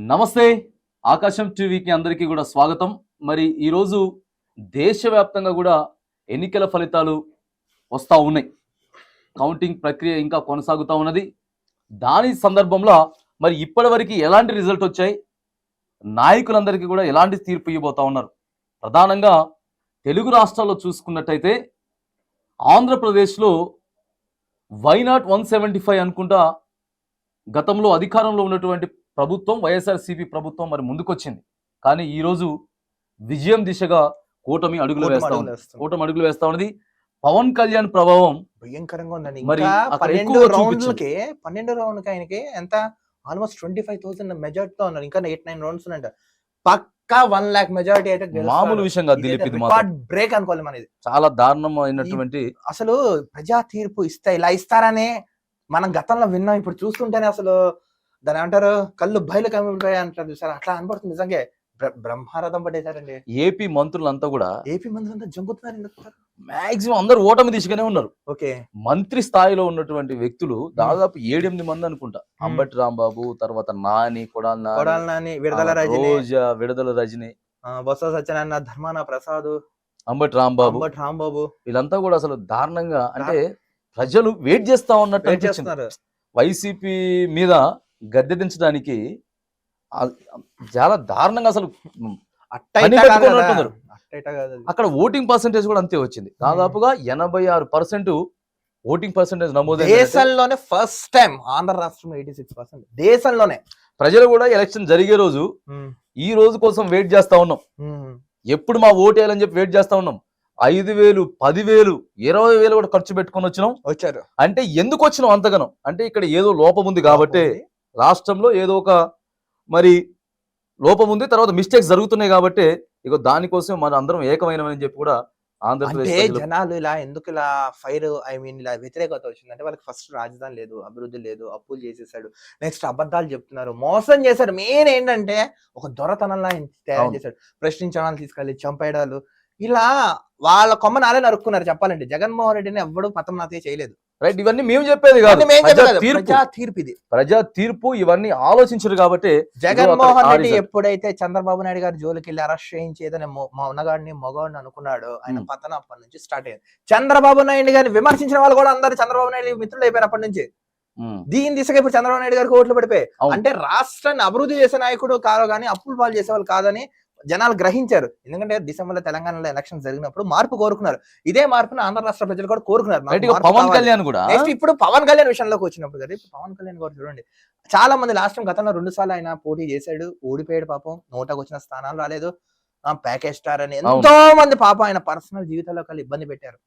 నమస్తే. ఆకాశం టీవీకి అందరికీ కూడా స్వాగతం. మరి ఈరోజు దేశవ్యాప్తంగా కూడా ఎన్నికల ఫలితాలు వస్తూ ఉన్నాయి. కౌంటింగ్ ప్రక్రియ ఇంకా కొనసాగుతూ ఉన్నది. దాని సందర్భంలో మరి ఇప్పటివరకు ఎలాంటి రిజల్ట్ వచ్చాయి, నాయకులందరికీ కూడా ఎలాంటి తీర్పు ఇవ్వబోతా ఉన్నారు. ప్రధానంగా తెలుగు రాష్ట్రాల్లో చూసుకున్నట్టయితే ఆంధ్రప్రదేశ్లో వైనాట్ 175 అనుకుంటా గతంలో అధికారంలో ఉన్నటువంటి ప్రభుత్వం వైఎస్ఆర్సీపీ ప్రభుత్వం మరి ముందుకొచ్చింది. కానీ ఈరోజు విజయం దిశగా కూటమి అడుగులు వేస్తా ఉన్నది. పవన్ కళ్యాణ్ ప్రభావం భయంకరంగా ఉందండి. మరి ఇంకా 12 రౌండ్లకి ఆయనకి ఎంత ఆల్మోస్ట్ 25,000 మెజార్టీతో ఉన్నారు. ఇంకా 8-9 రౌండ్స్ ఉన్నాయంట. పక్కా 1 lakh మెజారిటీ అయితే మామూలు విషయం కాదు. దిలీప్, ఇది బ్రేక్ అనుకోవాలి మనది. చాలా దారుణమైనటువంటి అసలు ప్రజా తీర్పు ఇలా ఇస్తారనే మనం గతంలో విన్నాం. ఇప్పుడు చూస్తుంటేనే అసలు దాని అంటారు కళ్ళు బయలు కమ్మిపోయాయి అంటారు చూసారు. అట్లా అనిపడుతుంది. నిజంగా బ్రహ్మరథం పట్టేశారండి. ఏపీ మంత్రులంతా కూడా జంగుతున్నారు. మాక్సిమం అందరూ ఓటమి దిశగానే ఉన్నారు. ఓకే, మంత్రి స్థాయిలో ఉన్నటువంటి వ్యక్తులు దాదాపు 7-8 మంది అనుకుంటా. అంబటి రాంబాబు, తర్వాత నాని, కొడాలి, విడుదల రజని, బొత్స సత్యనారాయణ, ధర్మాన ప్రసాద్, అంబటి రాంబాబు వీళ్ళంతా కూడా అసలు దారుణంగా, అంటే ప్రజలు వెయిట్ చేస్తా ఉన్నట్టు వైసీపీ మీద గద్దె దించడానికి చాలా దారుణంగా అసలు అక్కడ ఓటింగ్ పర్సెంటేజ్ కూడా అంతే వచ్చింది. దాదాపుగా 86% ఓటింగ్ పర్సెంటేజ్ నమోదు. దేశంలోనే ఫస్ట్ టైం ఆంధ్ర రాష్ట్రంలో 86%. దేశంలోనే ప్రజలు కూడా ఎలక్షన్ జరిగే రోజు ఈ రోజు కోసం వెయిట్ చేస్తా ఉన్నాం. ఎప్పుడు మా ఓటు వేయాలని చెప్పి వెయిట్ చేస్తా ఉన్నాం. 5,000, 10,000, 20,000 కూడా ఖర్చు పెట్టుకొని వచ్చారు. అంటే ఎందుకు వచ్చినాం అంతగానం అంటే ఇక్కడ ఏదో లోపం ఉంది కాబట్టి, రాష్ట్రంలో ఏదో ఒక మరి లోపం ఉంది, తర్వాత మిస్టేక్స్ జరుగుతున్నాయి కాబట్టి ఇక దానికోసం మన అందరం ఏకమైనమని చెప్పి కూడా ఆంధ్రప్రదేశ్ జనాలు ఇలా ఫైర్ ఇలా వ్యతిరేకత వచ్చింది. అంటే వాళ్ళకి ఫస్ట్ రాజధాని లేదు, అభివృద్ధి లేదు, అప్పులు చేసేసాడు, నెక్స్ట్ అబద్ధాలు చెప్తున్నారు, మోసం చేశారు. మెయిన్ ఏంటంటే ఒక దొరతనంలా తయారు చేశాడు. ప్రశ్నించడాలు తీసుకెళ్ళి చంపేయడాలు, ఇలా వాళ్ళ కొమ్మ నాలే నరుక్కున్నారు. చెప్పాలంటే జగన్మోహన్ రెడ్డిని ఎవ్వడు పతనాతే చేయలేదు. రైట్, ఇవన్నీ మేము చెప్పేది కాదు. ప్రజా తీర్పు ఇవన్నీ ఆలోచించారు కాబట్టి జగన్మోహన్ రెడ్డి ఎప్పుడైతే చంద్రబాబు నాయుడు గారి జోలికి వెళ్ళి అరెస్ట్ చేయించేదని ఉన్నగాడిని మొగవాడిని అనుకున్నాడు, ఆయన పతనం అప్పటి నుంచి స్టార్ట్ అయ్యింది. చంద్రబాబు నాయుడు గారిని విమర్శించిన వాళ్ళు కూడా అందరు చంద్రబాబు నాయుడు మిత్రులు అయిపోయారు అప్పటి నుంచి. దీని దిశగా ఇప్పుడు చంద్రబాబు నాయుడు గారికి ఓట్లు పడిపోయాయి. అంటే రాష్ట్రాన్ని అభివృద్ధి చేసే నాయకుడు కాదు కానీ అప్పులు పాలు చేసేవాళ్ళు కాదని జనాలు గ్రహించారు. ఎందుకంటే డిసెంబర్ లో తెలంగాణలో ఎలక్షన్ జరిగినప్పుడు మార్పు కోరుకున్నారు. ఇదే మార్పును ఆంధ్ర రాష్ట్ర ప్రజలు కూడా కోరుకున్నారు. పవన్ కళ్యాణ్ కూడా నెక్స్ట్ ఇప్పుడు పవన్ కళ్యాణ్ విషయంలోకి వచ్చినప్పుడు కదా, పవన్ కళ్యాణ్ కూడా చూడండి, చాలా మంది లాస్ట్ టైం గతంలో 2 సార్లు ఆయన పోటీ చేశాడు, ఓడిపోయాడు. పాపం నోటకు వచ్చిన స్థానాలు రాలేదు. ప్యాకేజ్ స్టార్ అని ఎంతో మంది పాపం ఆయన పర్సనల్ జీవితాల్లో కలిసి ఇబ్బంది పెట్టారు.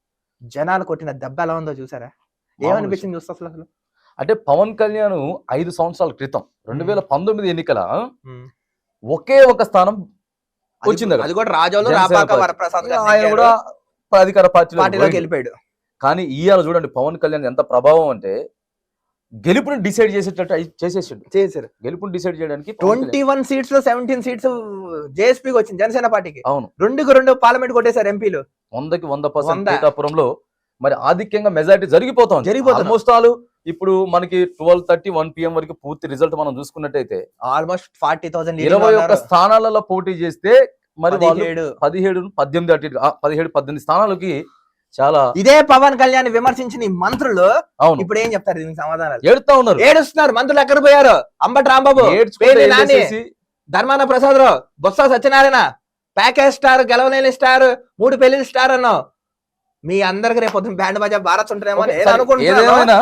జనాలు కొట్టిన దెబ్బ ఎలా ఉందో చూసారా? ఏమనిపించింది చూస్తే అసలు? అంటే పవన్ కళ్యాణ్ 5 సంవత్సరాల క్రితం 2019 ఎన్నికల ఒకే ఒక స్థానం వచ్చింది. అది కూడా రాజోలు రాపాక వరప్రసాద్ ఆయన కూడా అధికార పార్టీలోకి వెళ్ళిపోయాడు. కానీ ఇవాళ చూడండి పవన్ కళ్యాణ్ ఎంత ప్రభావం అంటే గెలుపుని డిసైడ్ చేసేసాడు. గెలుపుని డిసైడ్ చేయడానికి 21 సీట్స్ లో 17 సీట్స్ జేఎస్పీకి వచ్చింది, జనసేన పార్టీకి. అవును, 2 పార్లమెంట్ కొట్టేశారు ఎంపీలు. 100% పీఠాపురంలో మరి ఆధిక్యంగా మెజారిటీ జరిగిపోతుంది. ఆల్మోస్ట్ ఆల్ ఇప్పుడు మనకి 12:30, 1 PM వరకు పూర్తి రిజల్ట్ మనం చూసుకున్నట్టయితే ఆల్మోస్ట్ 40,000 21 స్థానాలలో పోటీ చేస్తే మరి 17, 18 స్థానాలకి చాలా. ఇదే పవన్ కళ్యాణ్ విమర్శించిన ఈ మంత్రులు ఇప్పుడు ఏం చెప్తారు? దీనికి సమాధానాలు ఏడుస్తున్నారు. మంత్రులు ఎక్కడ పోయారు? అంబటి రాంబాబు, ధర్మాన ప్రసాద్ రావు, బొత్స సత్యనారాయణ, ప్యాకేజ్ స్టార్, గెలవలేని స్టార్, 3 పెళ్లి స్టార్ అన్నావు. మీ అందరికి రేపు పొద్దున బ్యాండ్ బాజా భారత్ ఉంటారేమో అనుకుంటున్నా.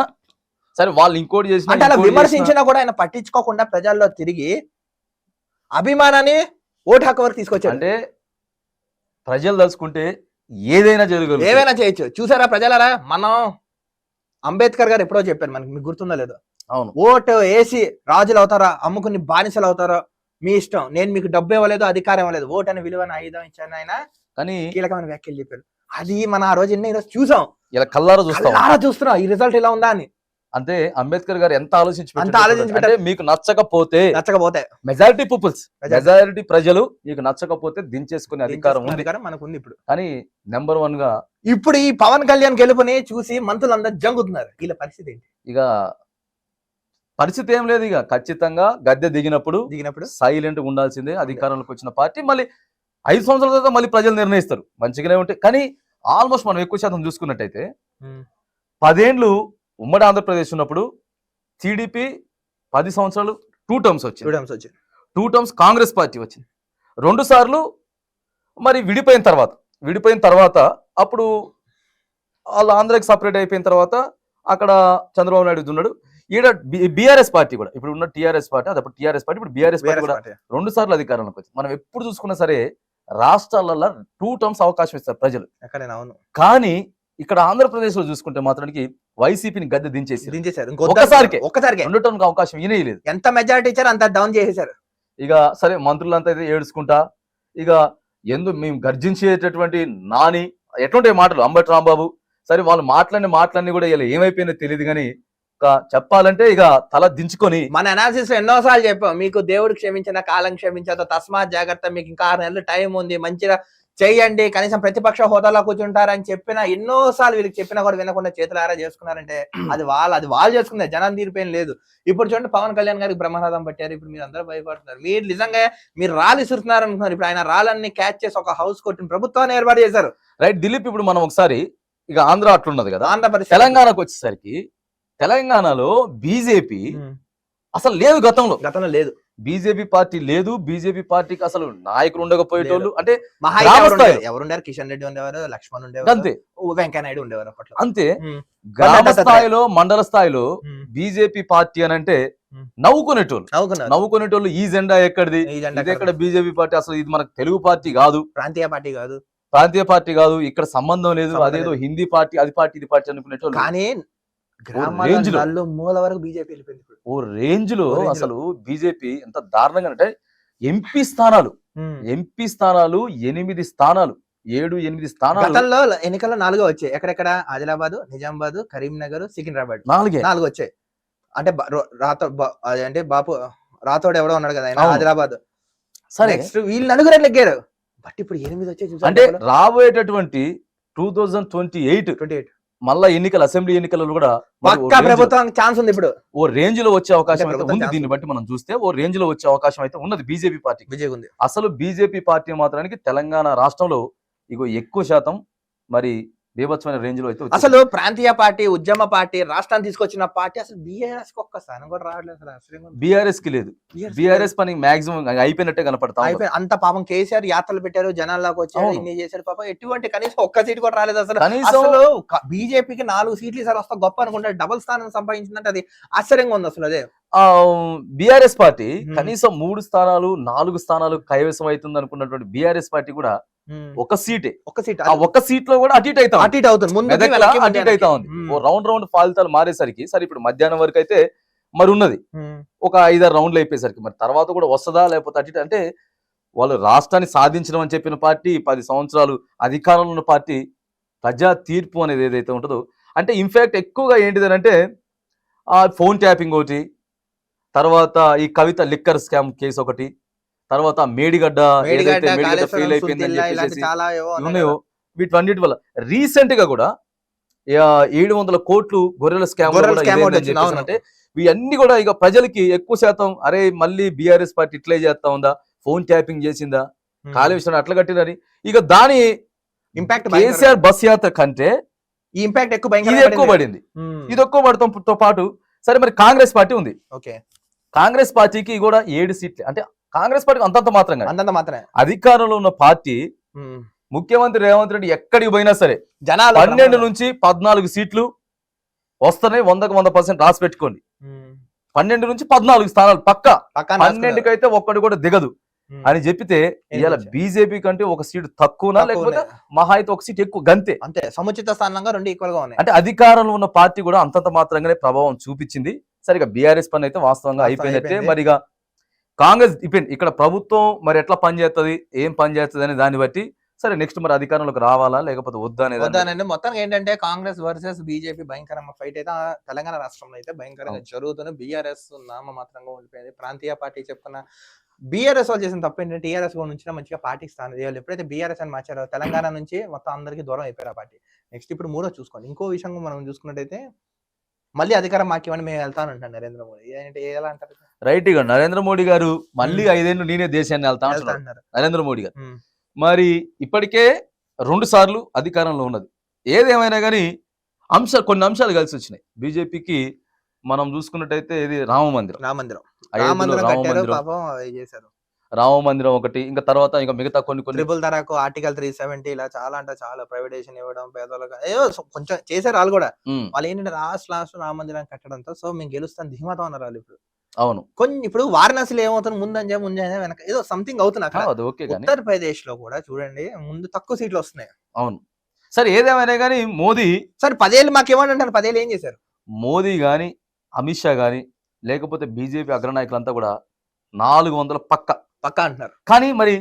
సరే, వాళ్ళు ఇంకోటి చేసిన అంటే అలా విమర్శించినా కూడా ఆయన పట్టించుకోకుండా ప్రజల్లో తిరిగి అభిమానాన్ని ఓటు హక్కు వరకు తీసుకొచ్చారు. అంటే ప్రజలు తలుచుకుంటే ఏదైనా జరగదు, ఏమైనా చేయొచ్చు. చూసారా ప్రజలరా? మనం అంబేద్కర్ గారు ఎప్పుడో చెప్పారు, మనకి మీకు గుర్తుందో లేదో. అవును, ఓటు వేసి రాజులు అవుతారా, అమ్ముకుని బానిసలు అవుతారో మీ ఇష్టం, నేను మీకు డబ్బు ఇవ్వలేదు, అధికారం ఇవ్వలేదు, ఓటు అని విలువైన ఆయుధం ఇచ్చాను ఆయన. కానీ కీలకమైన వ్యాఖ్యలు చెప్పారు. అది మన ఆ రోజు ఈరోజు చూసాం, ఇలా కల్లారా చూస్తున్నాం ఈ రిజల్ట్ ఇలా ఉందా అని. అంటే అంబేద్కర్ గారు ఎంత ఆలోచించి మీకు నచ్చకపోతే మెజారిటీ పీపుల్స్, మెజారిటీ ప్రజలు మీకు నచ్చకపోతే దించేసుకునే అధికారం మనకు ఉంది ఇప్పుడు. కానీ నెంబర్ 1 గా ఇప్పుడు ఈ పవన్ కళ్యాణ్ గెలుపుని చూసి మంత్రులందరూ జంగుతున్నారు. వీళ్ళ పరిస్థితి ఏంటి? ఇక పరిస్థితి ఏం లేదు. ఇక ఖచ్చితంగా గద్దె దిగినప్పుడు సైలెంట్ గా ఉండాల్సిందే. అధికారంలోకి వచ్చిన పార్టీ మళ్ళీ 5 సంవత్సరాల తర్వాత మళ్ళీ ప్రజలు నిర్ణయిస్తారు. మంచిగానే ఉంటాయి. కానీ ఆల్మోస్ట్ మనం ఎక్కువ శాతం చూసుకున్నట్టయితే 10 ఏళ్ళు ఉమ్మడి ఆంధ్రప్రదేశ్ ఉన్నప్పుడు టీడీపీ 10 సంవత్సరాలు 2 టర్మ్స్ వచ్చింది. 2 టర్మ్స్ కాంగ్రెస్ పార్టీ వచ్చింది. 2 సార్లు మరి విడిపోయిన తర్వాత అప్పుడు వాళ్ళు ఆంధ్రాకి సపరేట్ అయిపోయిన తర్వాత అక్కడ చంద్రబాబు నాయుడు ఉన్నాడు. ఈడ బీఆర్ఎస్ పార్టీ కూడా ఇప్పుడు ఉన్న టీఆర్ఎస్ పార్టీ, అది అప్పుడు టీఆర్ఎస్ పార్టీ, ఇప్పుడు బీఆర్ఎస్ పార్టీ కూడా 2 సార్లు అధికారంలోకి వచ్చింది. మనం ఎప్పుడు చూసుకున్నా సరే రాష్ట్రాలలో 2 టర్మ్స్ అవకాశం ఇస్తారు ప్రజలు. కానీ ఇక్కడ ఆంధ్రప్రదేశ్ లో చూసుకుంటే మాత్రానికి వైసీపీని గద్దె దించేశారు. ఒక్కసారికి 2 టర్మ్ అవకాశం ఈయనలేదు. ఎంత మెజారిటీ ఇచ్చారు అంత డౌన్ చేసేశారు. ఇక సరే మంత్రులంతా అయితే ఏడుచుకుంటా ఇక మేము గర్జించేటటువంటి నాని ఎటువంటి మాటలు అంబటి రాంబాబు సరే వాళ్ళు మాటలన్నీ కూడా ఇలా ఏమైపోయినా తెలియదు. కానీ చెప్పాలంటే ఇక తల దించుకొని మన అనాలిసిస్ లో ఎన్నోసార్లు చెప్పాం, మీకు దేవుడు క్షమించిన కాలం క్షమించదు, తస్మాత్ జాగ్రత్త, మీకు ఇంకా 6 నెలలు టైం ఉంది, మంచిగా చెయ్యండి, కనీసం ప్రతిపక్ష హోదాలో కూర్చుంటారని చెప్పిన ఎన్నోసార్లు వీళ్ళకి చెప్పినా కూడా వినకుండా చేతులారా చేసుకున్నారంటే అది వాళ్ళు చేసుకున్నారు. జనం తీరిపోయిన లేదు. ఇప్పుడు చూడండి పవన్ కళ్యాణ్ గారికి బ్రహ్మరథం పట్టారు. ఇప్పుడు మీరు అందరూ భయపడుతున్నారు. మీరు నిజంగా మీరు రాళ్ళు ఇస్తున్నారు అనుకున్నారు. ఇప్పుడు ఆయన రాళ్ళన్ని క్యాచ్ చేసి ఒక హౌస్ కొట్టిన ప్రభుత్వాన్ని ఏర్పాటు చేశారు. రైట్ దిలీప్, ఇప్పుడు మనం ఒకసారి ఇక ఆంధ్ర అట్లున్నది కదా, తెలంగాణకు వచ్చేసరికి తెలంగాణలో బీజేపీ అసలు లేదు. గతంలో లేదు. బీజేపీ పార్టీ లేదు. బీజేపీ పార్టీకి అసలు నాయకులు ఉండకపోయేటోళ్ళు. అంటే ఎవరుండారు? కిషన్ రెడ్డి ఉండేవారు, లక్ష్మణ్ ఉండేవారు, అంతే, వెంకయ్య నాయుడు ఉండేవారు అప్పట్లో. అంతే. గ్రామ స్థాయిలో మండల స్థాయిలో బీజేపీ పార్టీ అని అంటే నవ్వుకునేటోళ్ళు. ఈ జెండా ఎక్కడిది, ఇది ఎక్కడ బీజేపీ పార్టీ, అసలు ఇది మనకు తెలుగు పార్టీ కాదు, ప్రాంతీయ పార్టీ కాదు, ఇక్కడ సంబంధం లేదు, అదేదో హిందీ పార్టీ, అది పార్టీ, ఇది పార్టీ అనుకునేటోళ్ళు. కానీ మూల వరకు బీజేపీ వెళ్ళిపోయింది. ఓ రేంజ్ లో అసలు బీజేపీ ఎంత దారుణంగా అంటే ఎంపీ స్థానాలు 8 స్థానాలు 7-8 స్థానాలు గతంలో ఎన్నికల్లో 4 వచ్చాయి. ఎక్కడెక్కడ? ఆదిలాబాద్, నిజామాబాద్, కరీంనగర్, సికింద్రాబాద్ 4 వచ్చాయి. అంటే అంటే బాపు రాథోడ్ ఎవడో ఉన్నాడు కదా ఆయన, ఆదిలాబాద్. సరే, నెక్స్ట్ వీళ్ళు 9 ఎగ్గారు. బట్ ఇప్పుడు 8 వచ్చాయి. అంటే రాబోయేటటువంటి 2028 మళ్ళా అసెంబ్లీ ఎన్నికలలో కూడా ప్రభుత్వానికి ఛాన్స్ ఉంది. ఇప్పుడు ఓ రేంజ్ లో వచ్చే అవకాశం అయితే ఉంది. దీన్ని బట్టి మనం చూస్తే ఓ రేంజ్ లో వచ్చే అవకాశం అయితే ఉన్నది బీజేపీ పార్టీకి. అసలు బీజేపీ పార్టీ మాత్రానికి తెలంగాణ రాష్ట్రంలో ఎక్కువ శాతం మరి బీభత్సమైన రేంజ్ లో అయితే అసలు ప్రాంతీయ పార్టీ, ఉద్యమ పార్టీ, రాష్ట్రాన్ని తీసుకొచ్చిన పార్టీ అసలు బీఆర్ఎస్ కి ఒక్క స్థానం కూడా రావట్లేదు. బీఆర్ఎస్ కి లేదు. బీఆర్ఎస్ పని మాక్సిమం అయిపోయినట్టే కనపడతా. అంత పాపం కేసీఆర్ యాత్రలు పెట్టారు, జనాల్లోకి వచ్చారు, ఇన్ని చేశారు. పాపం ఎటువంటి కనీసం ఒక్క సీట్ కూడా రాలేదు. అసలు బీజేపీకి 4 సీట్లు సార్ వస్తా గొప్ప అనుకుంటే డబుల్ స్థానం సంపాదించిందంటే అది ఆశ్చర్యంగా ఉంది. అసలు అదే బీఆర్ఎస్ పార్టీ కనీసం 3 స్థానాలు 4 స్థానాలు కైవసం అవుతుంది అనుకున్నటువంటి బీఆర్ఎస్ పార్టీ కూడా ఒక సీట్ లో కూడా అటు అవుతా ఉంది. రౌండ్ ఫలితాలు మారేసరికి సరే ఇప్పుడు మధ్యాహ్నం వరకు అయితే మరి ఉన్నది, ఒక 5-6 రౌండ్లు అయిపోయేసరికి మరి తర్వాత కూడా వస్తుందా లేకపోతే అటు అంటే వాళ్ళు రాష్ట్రాన్ని సాధించడం అని చెప్పిన పార్టీ, 10 సంవత్సరాలు అధికారంలో ఉన్న పార్టీ, ప్రజా తీర్పు అనేది ఏదైతే ఉంటుందో అంటే ఇన్ఫాక్ట్ ఎక్కువగా ఏంటిదని అంటే ఫోన్ ట్యాపింగ్ ఒకటి, తర్వాత ఈ కవిత లిక్కర్ స్కామ్ కేసు ఒకటి, తర్వాత మేడిగడ్డ ఫెయిల్ అయిపోయిందని ఉన్నాయో వీటన్నిటి వల్ల రీసెంట్ గా కూడా 700 కోట్లు గొర్రెల స్కామ్ అంటే ఇవన్నీ కూడా ఇక ప్రజలకి ఎక్కువ శాతం అరే మళ్ళీ బీఆర్ఎస్ పార్టీ ఇట్లే చేస్తా ఉందా, ఫోన్ ట్యాపింగ్ చేసిందా, కాళేశ్వరం అట్లా కట్టినని ఇక దాని ఇంపాక్ట్ కేసీఆర్ బస్ యాత్ర కంటే ఈ ఇంపాక్ట్ ఎక్కువ పడింది. ఇది ఎక్కువ పడటంతో పాటు సరే మరి కాంగ్రెస్ పార్టీ ఉంది. కాంగ్రెస్ పార్టీకి కూడా 7 సీట్లు. అంటే కాంగ్రెస్ పార్టీకి అంతంత మాత్రమే అధికారంలో ఉన్న పార్టీ. ముఖ్యమంత్రి రేవంత్ రెడ్డి ఎక్కడికి పోయినా సరే 12 నుంచి 14 సీట్లు వస్తున్నాయి. 100% రాసి పెట్టుకోండి. 12 నుంచి 14 స్థానాలు పక్కా. 12కి అయితే ఒక్కడు కూడా దిగదు అని చెప్పితే ఇవాళ బీజేపీ కంటే ఒక సీటు తక్కువనా లేకపోతే మహా అయితే ఒక సీట్ ఎక్కువ, గంతే. అంతే, సముచిత స్థానంగా 2 ఈక్వల్ గా ఉన్నాయి. అంటే అధికారంలో ఉన్న పార్టీ కూడా అంతంత మాత్రంగానే ప్రభావం చూపించింది. సరిగా బీఆర్ఎస్ పని అయితే వాస్తవంగా అయిపోయినట్టే. మరిగా కాంగ్రెస్ ఇక్కడ ప్రభుత్వం మరి ఎట్లా పనిచేస్తుంది, ఏం పనిచేస్తుంది అనే దాన్ని బట్టి సరే నెక్స్ట్ మరి అధికారంలోకి రావాలా లేకపోతే వద్దా అనేది మొత్తం ఏంటంటే కాంగ్రెస్ వర్సెస్ బీజేపీ భయంకరమైన ఫైట్ అయితే తెలంగాణ రాష్ట్రంలో అయితే భయంకరంగా జరుగుతుంది. బీఆర్ఎస్ నామమాత్రంగా ఉండిపోయింది. ప్రాంతీయ పార్టీ చెప్పుకున్న బీఆర్ఎస్ వాళ్ళు చేసిన తప్పు ఏంటంటే టీఆర్ఎస్ నుంచి మంచిగా పార్టీకి స్థానం చేయాలి. ఎప్పుడైతే బీఆర్ఎస్ అని మార్చారో తెలంగాణ నుంచి మొత్తం అందరికీ దూరం అయిపోయారు ఆ పార్టీ. నెక్స్ట్ ఇప్పుడు 3వ చూసుకోండి. ఇంకో విషయంగా మనం చూసుకున్నట్టయితే మళ్ళీ అధికారం మాకేమని మేము వెళ్తానంటాను నరేంద్ర మోడీ. ఏంటి ఎలా అంటారు? రైట్ గా నరేంద్ర మోడీ గారు మళ్ళీ 5 ఏళ్ళు నేనే దేశాన్ని వెళ్తా అంటున్నారు అంటారు. నరేంద్ర మోడీ గారు. మరి ఇప్పటికే 2 సార్లు అధికారంలో ఉన్నది. ఏదేమైనా కానీ కొన్ని అంశాలు కలిసి వచ్చినాయి బీజేపీకి. మనం చూసుకున్నట్టయితే ఇది రామ మందిరం రామ మందిరం ఒకటి, ఇంకా తర్వాత ఇంకా మిగతా కొన్ని ట్రిపుల్ తరకు ఆర్టికల్ 370 ఇలా చాలా అంటే చాలా ప్రైవేటైజేషన్ ఇవ్వడం పేదలకు ఏదో కొంచెం చేశారు వాళ్ళు కూడా. వాళ్ళు ఏంటంటే లాస్ట్ రామ మందిరం కట్టడంతో సో మేము గెలుస్తాం ధీమాతో అన్నారు వాళ్ళు. ఇప్పుడు అవును కొన్ని ఇప్పుడు వారణాసిలో ఏమవుతుంది ముందంజ వెనక ఏదో సంథింగ్ అవుతుంది అక్కడ. ఉత్తరప్రదేశ్ లో కూడా చూడండి ముందు తక్కువ సీట్లు వస్తున్నాయి. అవును సరే ఏదేమైనా కానీ మోదీ సరే 10 ఏళ్ళు మాకేమంటారు, 10 ఏళ్ళు ఏం చేశారు? మోదీ గాని అమిత్ షా గాని లేకపోతే బీజేపీ అగ్రనాయకులంతా కూడా 400 పక్క అంటున్నారు. కానీ మరి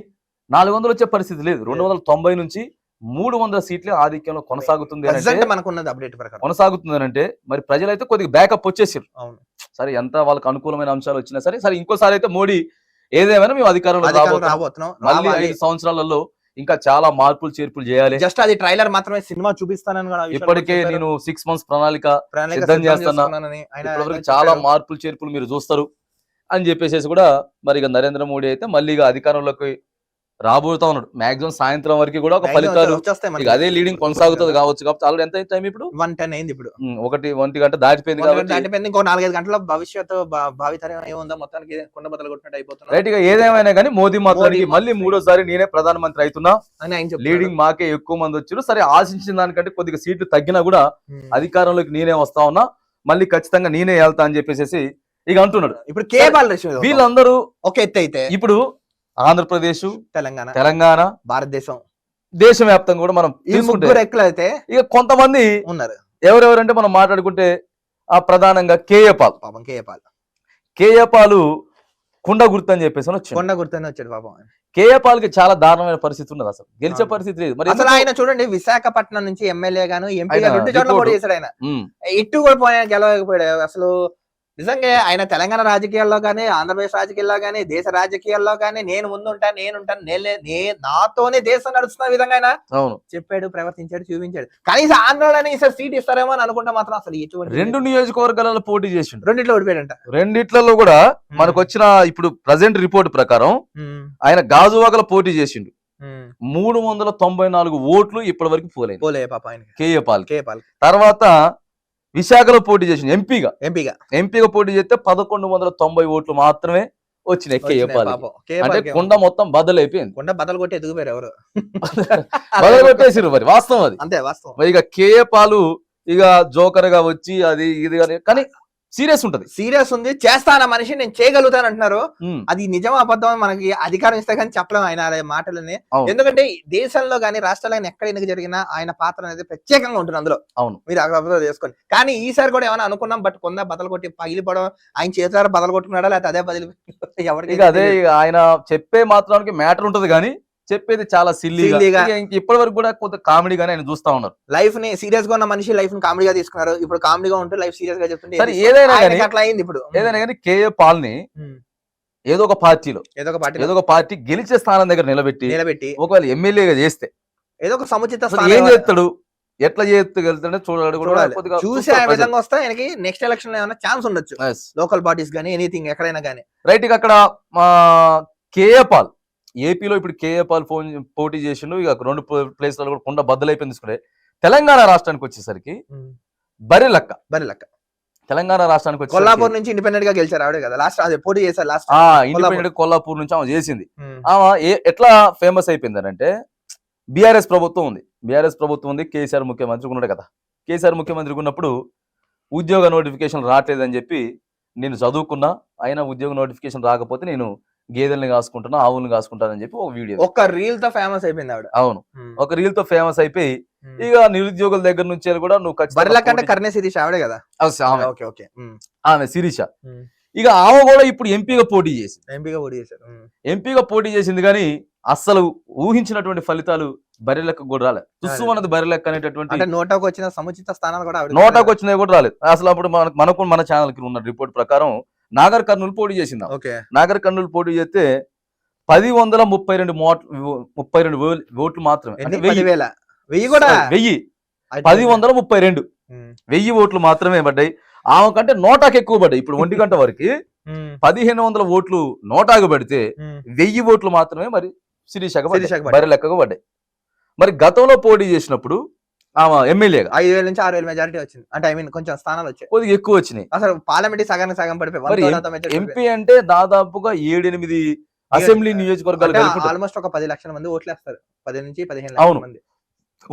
400 వచ్చే పరిస్థితి లేదు. 290 నుంచి 300 సీట్లే ఆధిక్యంలో కొనసాగుతుంది మనకున్నది అప్డేట్ ప్రకారం కొనసాగుతుంది అంటే మరి ప్రజలైతే కొద్దిగా బ్యాకప్ వచ్చేసారు. అవును సరే ఎంత వాళ్ళకి అనుకూలమైన అంశాలు వచ్చినా సరే ఇంకోసారి అయితే మోడీ ఏదేమైనా మేము అధికారంలో రాబోతున్నాం, మళ్ళీ 5 సంవత్సరాలలో ఇంకా చాలా మార్పులు చేర్పులు చేయాలి. జస్ట్ అది ట్రైలర్ మాత్రమే, సినిమా చూపిస్తానని కూడా ఇప్పటికే నేను 6 months ప్రణాళిక సిద్ధం చేస్తున్నా, చాలా మార్పులు చేర్పులు మీరు చూస్తారు అని చెప్పేసి కూడా మరి ఇక నరేంద్ర మోడీ అయితే మళ్ళీ అధికారంలోకి రాబోతా ఉన్నాడు. మాక్సిమం సాయంత్రం వరకు కూడా ఒక ఫలితాలు అదే లీడింగ్ కొనసాగుతుంది కావచ్చు. కాబట్టి ఆల్రెడీ ఎంత టైం ఇప్పుడు 1:10 అయింది. ఇప్పుడు 1 గంట దాటిపోయింది. ఇంకో 4-5 గంటల భవిష్యత్తు భావితరం ఏముందో మొత్తానికి కొండ బద్దలు కొట్టినట్టు అయిపోతుంది. రైట్ గా ఏదేమైనా కానీ మోదీ మాత్రానికి మళ్ళీ 3వ సారి నేనే ప్రధానమంత్రి అవుతున్నా, లీడింగ్ మాకే ఎక్కువ మంది వచ్చారు. సరే ఆశించిన దానికంటే కొద్దిగా సీట్లు తగ్గినా కూడా అధికారంలోకి నేనే వస్తా ఉన్నా, మళ్ళీ ఖచ్చితంగా నేనే వెళ్తా అని చెప్పేసి ఇక అంటున్నాడు. ఇప్పుడు వీళ్ళందరూ ఒక ఎత్తు అయితే ఇప్పుడు ఆంధ్రప్రదేశ్, తెలంగాణ, భారతదేశం దేశవ్యాప్తంగా కూడా మనం ఎట్లయితే ఇక కొంతమంది ఉన్నారు. ఎవరెవరంటే మనం మాట్లాడుకుంటే ప్రధానంగా కేఏ పాల్ కుండ గుర్తు అని చెప్పేసి వచ్చాడు పాపం. కేఏ పాల్ కి చాలా దారుణమైన పరిస్థితి ఉన్నది, అసలు గెలిచే పరిస్థితి లేదు. మరి అసలు ఆయన చూడండి విశాఖపట్నం నుంచి ఎమ్మెల్యే గాను ఎంపీగా 2 చోట్ల పోటీ చేశాడు. ఆయన ఇటు కూడా పోయా గెలవకపోయాడు. అసలు నిజంగా ఆయన తెలంగాణ రాజకీయాల్లో కానీ ఆంధ్రప్రదేశ్ రాజకీయాల్లో కానీ దేశ రాజకీయాల్లో కానీ నేను ముందుంటాను నాతోనే దేశం నడుస్తున్న విధంగా ఆయన చెప్పాడు, ప్రవర్తించాడు, చూపించాడు. కనీసం ఆంధ్రలోనే ఈసారి సీట్ ఇస్తారేమో అని అనుకుంటే మాత్రం అసలు ఎటువంటి 2 నియోజకవర్గాలలో పోటీ చేసి 2 ఓడిపోయాడంట. 2 కూడా మనకు వచ్చిన ఇప్పుడు ప్రజెంట్ రిపోర్ట్ ప్రకారం ఆయన గాజువాకలో పోటీ చేసిండు. 394 ఓట్లు ఇప్పటి వరకు పోలే పాప ఆయన కేఏ పాల్. తర్వాత విశాఖలో పోటీ చేసింది ఎంపీగా పోటీ చేస్తే 1190 ఓట్లు మాత్రమే వచ్చినాయి కేఏ పాల్. అంటే కుండ మొత్తం బద్దలైపోయింది. కుండ బద్దలు కొట్టి ఎదుగుపోయారు ఎవరు బద్దలు కొట్టేసారు. మరి వాస్తవం అది అంతే వాస్తవం. మరి ఇక కేఏ పాల్ ఇక జోకర్ గా వచ్చి అది ఇది కానీ సీరియస్ ఉంది, చేస్తాన మనిషి నేను చేయగలుగుతాను అంటున్నారు. అది నిజం అబద్ధం మనకి అధికారం ఇస్తే కానీ చెప్పలేం ఆయన మాటలని. ఎందుకంటే దేశంలో గానీ రాష్ట్రాల్లో ఎక్కడ ఎందుకు జరిగినా ఆయన పాత్ర అనేది ప్రత్యేకంగా ఉంటుంది అందులో. అవును మీరు అర్థం చేసుకోండి. కానీ ఈసారి కూడా ఏమైనా అనుకున్నాం, బట్ కొంద బదలు కొట్టి పగిలిపోవడం ఆయన చేతులారా బదలు కొట్టుకున్నాడా లేకపోతే అదే బదిలి ఎవరికి అదే ఆయన చెప్పే మాత్రానికి మ్యాటర్ ఉంటది కానీ చెప్పేది చాలా సిల్లీగా. ఇప్పటి వరకు కూడా కొంత కామెడీగానే ఆయన చూస్తా ఉన్నారు. లైఫ్ ని సీరియస్ గా ఉన్న మనిషి లైఫ్ ని కామెడీగా తీసుకున్నారు. ఇప్పుడు కామెడీగా ఉంటే లైఫ్ సీరియస్ గా చెప్తుంటే అట్లా అయింది. ఇప్పుడు ఏదైనా కానీ కేఏ పాల్ ని ఏదో ఒక పార్టీ గెలిచే స్థానం దగ్గర నిలబెట్టి ఒకవేళ ఎమ్మెల్యేగా చేస్తే ఏదో ఒక సముచిత ఏం చేస్తాడు, ఎట్లా చేస్తాడో చూడాలి. చూసి ఆ విధంగా వస్తే ఆయనకి నెక్స్ట్ ఎలక్షన్ లో ఏమైనా ఛాన్స్ ఉండొచ్చు. లోకల్ పార్టీస్ గానీ ఎనీథింగ్ ఎక్కడైనా కానీ. రైట్ అక్కడ కేఏ పాల్ ఏపీలో ఇప్పుడు కేఏ పాల్ పోటీ చేసిండు. ఇక 2 ప్లేస్లలో కూడా కుండ బద్దలైపోయింది. తీసుకుంటే తెలంగాణ రాష్ట్రానికి వచ్చేసరికి బర్రెలక్క తెలంగాణ రాష్ట్రానికి వచ్చి కొల్లాపూర్ నుంచి ఇండిపెండెంట్ గా గెలిచారు ఆవిడే కదా లాస్ట్. అదే పోటీ చేశారు లాస్ట్ ఇండిపెండెంట్ కొల్లాపూర్ నుంచి ఆమె చేసింది. ఆమె ఎట్లా ఫేమస్ అయిపోయింది అంటే బీఆర్ఎస్ ప్రభుత్వం ఉంది, కేసీఆర్ ముఖ్యమంత్రి ఉన్నాడు కదా. కేసీఆర్ ముఖ్యమంత్రి ఉన్నప్పుడు ఉద్యోగ నోటిఫికేషన్ రావట్లేదని చెప్పి నేను చదువుకున్నా, అయినా ఉద్యోగ నోటిఫికేషన్ రాకపోతే నేను గేదెల్ని కాసుకుంటున్నా, ఆవుల్ని కాసుకుంటానని చెప్పి ఒక వీడియో ఒక రీల్ తో ఫేమస్ అయిపోయింది ఆవిడ. అవును ఒక రీల్ తో ఫేమస్ అయిపోయి ఇక నిరుద్యోగుల దగ్గర నుంచి కూడా నువ్వు కర్ణే శిరీష ఆవిడే కదా ఆమె శిరీష. ఇక ఆమె కూడా ఇప్పుడు ఎంపీగా పోటీ చేసింది కానీ అస్సలు ఊహించినటువంటి ఫలితాలు బర్రెలెక్క కూడా రాలేదు. తుస్సు అన్నది బర్రెలెక్క అనేటటువంటి నోటాకు వచ్చిన సముచిత స్థానాలు కూడా నోటాకు వచ్చినవి కూడా రాలేదు. అసలు అప్పుడు మన ఛానల్ కి ఉన్న రిపోర్ట్ ప్రకారం నాగర్ కర్నూలు పోటీ చేసింది. నాగర్ కర్నూలు పోటీ చేస్తే 1032 ఓట్లు మాత్రమే, అంటే 1032 ఓట్లు మాత్రమే పడ్డాయి. ఆమె కంటే నోటాకి ఎక్కువ పడ్డాయి. ఇప్పుడు 1 గంట వరకు 1500 ఓట్లు నోటాకు పడితే 1000 ఓట్లు మాత్రమే మరి శిరీషకు బరి లెక్కగా పడ్డాయి. మరి గతంలో పోటీ చేసినప్పుడు ఆమె ఎమ్మెల్యేగా 5,000 నుంచి 6,000 మెజారిటీ వచ్చింది. అంటే ఐ మీన్ కొంచెం స్థానాలు వచ్చాయి, కొద్దిగా ఎక్కువ వచ్చినాయి. అసలు పార్లమెంట్ సగానికి సగం పడిపోయి. ఎంపీ అంటే దాదాపుగా 7-8 అసెంబ్లీ నియోజకవర్గాలు ఆల్మోస్ట్ ఒక 10 లక్షల మంది ఓట్లేస్తారు. 10 నుంచి 15 లక్షల మంది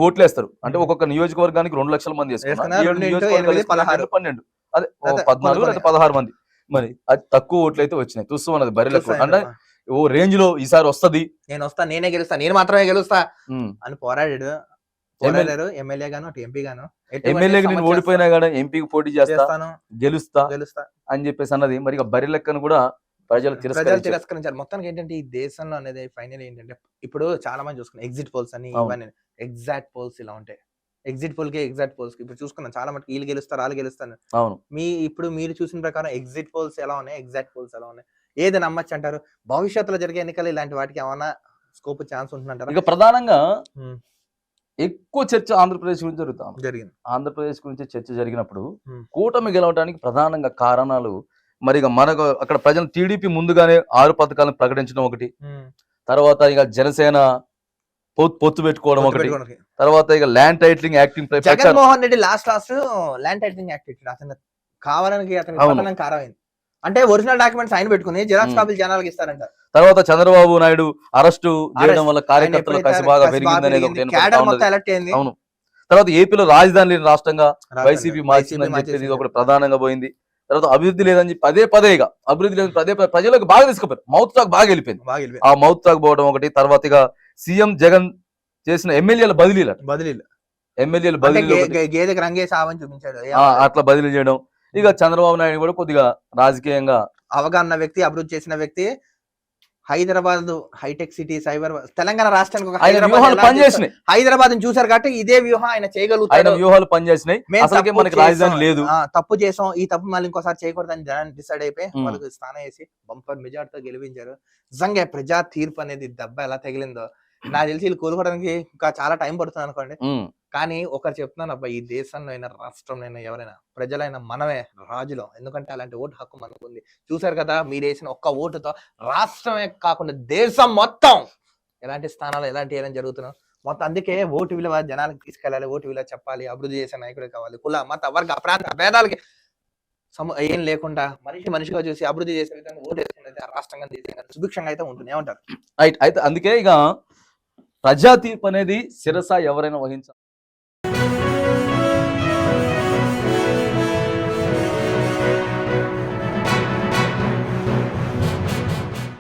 ఓట్లేస్తారు. అంటే ఒక్కొక్క నియోజకవర్గానికి 2 లక్షల మంది 12 అదే 14 లేదా 16 మంది. మరి అది తక్కువ ఓట్లు అయితే వచ్చినాయి. తుస్సు అన్నది బరిలకు అంటే ఓ రేంజ్ లో ఈసారి వస్తది, నేనే గెలుస్తా, నేను మాత్రమే గెలుస్తా అని పోరాడారు. ఎమ్మెల్యే గాను ఎంపీ గాను. ఎమ్మెల్యేకి నేను ఓడిపోయినా కానీ ఎంపీకి పోటీ చేస్తాను, గెలుస్తా అని చెప్పేసి అన్నది. మరి బరి లెక్కను కూడా ప్రజలు తిరస్కరించారు. మొత్తానికి ఏంటంటే ఈ దేశంలో అనేది ఫైనల్ ఏంటంటే ఇప్పుడు చాలా మంది చూసుకున్నాం ఎగ్జిట్ పోల్స్ అని, ఇవన్నీ ఎగ్జాక్ట్ పోల్స్ ఇలా ఉంటాయి. ఎగ్జిట్ పోల్ కి ఎగ్జాక్ట్ పోల్స్ కి ఇప్పుడు చూసుకున్నాం చాలా మటుకు వీళ్ళు గెలుస్తారు వాళ్ళు గెలుస్తారు. అవును, ఇప్పుడు మీరు చూసిన ప్రకారం ఎగ్జిట్ పోల్స్ ఎలా ఉన్నాయి, ఎగ్జాక్ట్ పోల్స్ ఎలా ఉన్నాయి, ఏది నమ్మచ్చు అంటారు? భవిష్యత్తులో జరిగే ఎన్నికలు ఇలాంటి వాటికి ఏమైనా స్కోప్ ఛాన్స్ ఉంటుందంటారు? ఇక ప్రధానంగా ఎక్కువ చర్చ ఆంధ్రప్రదేశ్ గురించి జరిగింది. ఆంధ్రప్రదేశ్ గురించి చర్చ జరిగినప్పుడు కూటమి గెలవడానికి ప్రధానంగా కారణాలు మరి ఇక మనకు అక్కడ ప్రజలు టీడీపీ ముందుగానే 6 పథకాలను ప్రకటించడం ఒకటి, తర్వాత ఇక జనసేన పొత్తు పెట్టుకోవడం ఒకటి, తర్వాత ఇక land titling acting Jaganmohan Reddy last land titling act అతను కావాలని అతని కారణమైంది. అంటే ఒరిజినల్ డాక్యుమెంట్స్ ఆయన పెట్టుకుని జిరాక్స్ కాపీలు జనాలకు ఇస్తారంట. తర్వాత చంద్రబాబు నాయుడు అరెస్టు చేయడం వల్ల కార్యకర్తల కసి బాగా పెరిగింది అనేది ఒకటి. అవును, తర్వాత ఏపీలో రాజధాని లేని రాష్ట్రంగా వైసీపీ మార్చిందని చెప్పేది ఒకటి ప్రధానంగా పోయింది. తర్వాత అభివృద్ధి లేదని చెప్పి పదే ఇక అభివృద్ధి లేదని ప్రజలకు బాగా తీసుకుపోయారు. మౌత్ టాక్ బాగా వెళ్ళిపోయింది. ఆ మౌత్ టాక్ పోవడం ఒకటి. తర్వాత ఇక సీఎం జగన్ చేసిన ఎమ్మెల్యేల బదిలీలు గేదెకి రంగేసి ఆవని చూపించాడు, అట్లా బదిలీ చేయడం. ఇక చంద్రబాబు నాయుడు కూడా కొద్దిగా రాజకీయంగా అవగాహన వ్యక్తి, అభివృద్ధి చేసిన వ్యక్తి. Hyderabad hitech city, cyber, Telangana రాష్ట్రానికి హైదరాబాద్ చూసారు కాబట్టి ఇదే వ్యూహం ఆయన చేయగలుగుతారు. వ్యూహాలు పనిచేసినాయి. మనకి రాజధాని లేదు, తప్పు చేసాం, ఈ తప్పు మళ్ళీ ఇంకోసారి చేయకూడదని జనాన్ని డిసైడ్ అయిపోయి వాళ్ళకి స్థానం వేసి బంపర్ మెజార్టీతో గెలిపించారు. నిజంగా ప్రజా తీర్పు అనేది దెబ్బ ఎలా తగిలిందో నాకు తెలిసి వీళ్ళు కోలుకోవడానికి ఇంకా చాలా టైం పడుతుంది అనుకోండి. కానీ ఒకరు చెప్తున్నాను అబ్బా, ఈ దేశంలో అయినా రాష్ట్రంలో అయినా ఎవరైనా ప్రజలైనా మనమే రాజులో. ఎందుకంటే అలాంటి ఓటు హక్కు మనకు ఉంది. చూసారు కదా, మీరు వేసిన ఒక్క ఓటుతో రాష్ట్రమే కాకుండా దేశం మొత్తం ఎలాంటి స్థానాలు ఎలాంటి ఏదైనా జరుగుతున్నాం మొత్తం. అందుకే ఓటు విలువ జనాలకు తీసుకెళ్ళాలి, ఓటు విలువ చెప్పాలి, అభివృద్ధి చేసే నాయకుడు కావాలి. కుల మత వర్గ ప్రాంత భేదాలకి ఏం లేకుండా మనిషిగా చూసి అభివృద్ధి చేసే విధంగా ఓటు వేసుకున్నది రాష్ట్రంగా సుభిక్షంగా అయితే ఉంటుంది. ఏమంటారు? అయితే అందుకే ఇక ప్రజా తీర్పు అనేది శిరస ఎవరైనా వహించాలి.